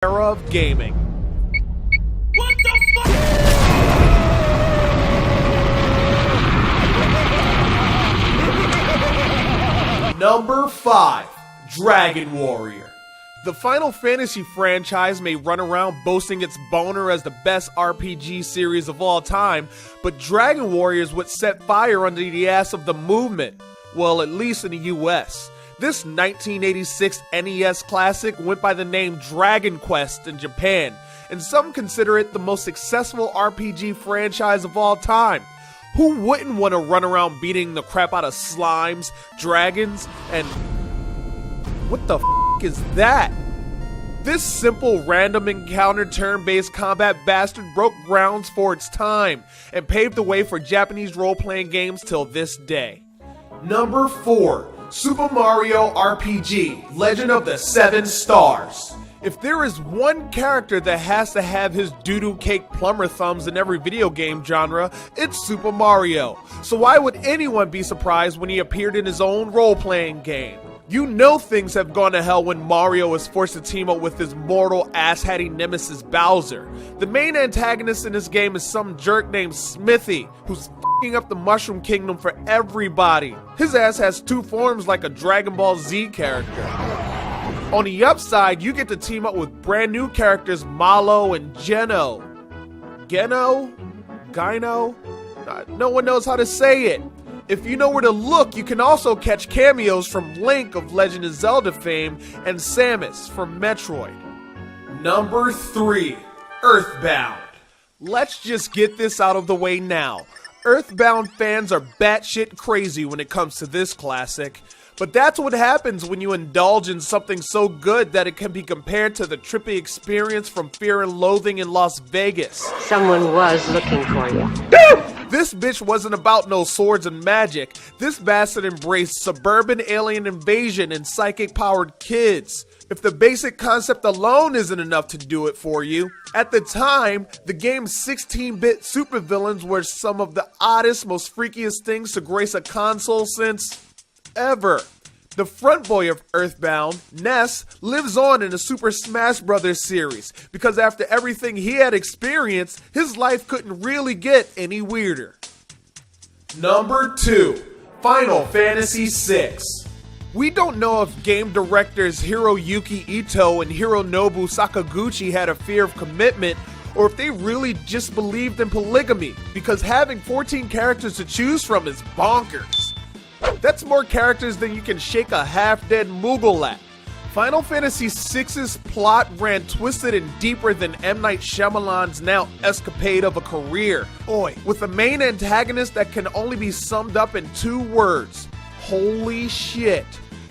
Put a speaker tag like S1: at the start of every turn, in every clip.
S1: era of gaming.
S2: What the fuck?
S1: Number 5, Dragon Warrior. The Final Fantasy franchise may run around boasting its boner as the best RPG series of all time, but Dragon Warrior is what set fire under the ass of the movement. Well, at least in the US. This 1986 NES classic went by the name Dragon Quest in Japan, and some consider it the most successful RPG franchise of all time. Who wouldn't want to run around beating the crap out of slimes, dragons, and... what the f*** is that? This simple random encounter turn-based combat bastard broke grounds for its time, and paved the way for Japanese role-playing games till this day. Number 4. Super Mario RPG, Legend of the Seven Stars. If there is one character that has to have his doo-doo cake plumber thumbs in every video game genre, it's Super Mario. So why would anyone be surprised when he appeared in his own role-playing game? You know things have gone to hell when Mario is forced to team up with his mortal asshatty nemesis Bowser. The main antagonist in this game is some jerk named Smithy, who's f***ing up the Mushroom Kingdom for everybody. His ass has 2 forms like a Dragon Ball Z character. On the upside, you get to team up with brand new characters Malo and Geno. Geno? Gyno? No one knows how to say it. If you know where to look, you can also catch cameos from Link of Legend of Zelda fame and Samus from Metroid. Number 3, Earthbound. Let's just get this out of the way now. Earthbound fans are batshit crazy when it comes to this classic. But that's what happens when you indulge in something so good that it can be compared to the trippy experience from Fear and Loathing in Las Vegas.
S3: Someone was looking for you.
S1: This bitch wasn't about no swords and magic. This bastard embraced suburban alien invasion and psychic-powered kids. If the basic concept alone isn't enough to do it for you, at the time, the game's 16-bit supervillains were some of the oddest, most freakiest things to grace a console since... ever. The front boy of Earthbound, Ness, lives on in the Super Smash Bros. Series because after everything he had experienced, his life couldn't really get any weirder. Number 2, Final Fantasy VI. We don't know if game directors Hiroyuki Ito and Hironobu Sakaguchi had a fear of commitment or if they really just believed in polygamy, because having 14 characters to choose from is bonkers. That's more characters than you can shake a half-dead Moogle at. Final Fantasy VI's plot ran twisted and deeper than M. Night Shyamalan's now escapade of a career. Boy, with a main antagonist that can only be summed up in 2 words. Holy shit.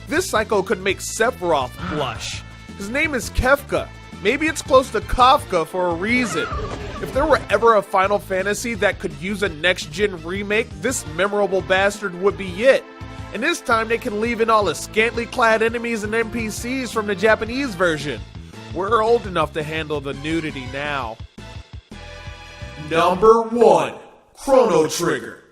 S1: This psycho could make Sephiroth blush. His name is Kefka. Maybe it's close to Kafka for a reason. If there were ever a Final Fantasy that could use a next-gen remake, this memorable bastard would be it. And this time they can leave in all the scantily clad enemies and NPCs from the Japanese version. We're old enough to handle the nudity now. Number 1, Chrono Trigger.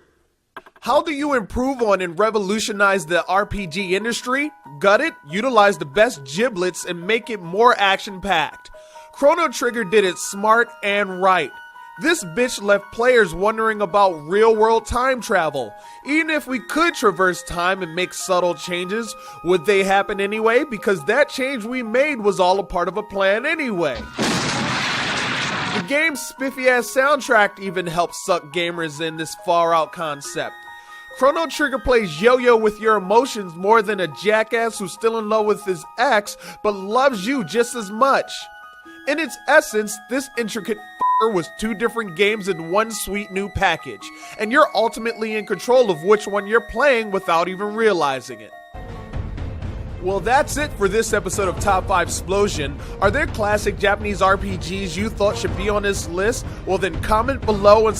S1: How do you improve on and revolutionize the RPG industry? Gut it, utilize the best giblets, and make it more action-packed. Chrono Trigger did it smart and right. This bitch left players wondering about real-world time travel. Even if we could traverse time and make subtle changes, would they happen anyway? Because that change we made was all a part of a plan anyway. The game's spiffy-ass soundtrack even helped suck gamers in this far-out concept. Chrono Trigger plays yo-yo with your emotions more than a jackass who's still in love with his ex but loves you just as much. In its essence, this intricate f***er was 2 different games in one sweet new package, and you're ultimately in control of which one you're playing without even realizing it. Well, that's it for this episode of Top 5 Splosion. Are there classic Japanese RPGs you thought should be on this list? Well then comment below and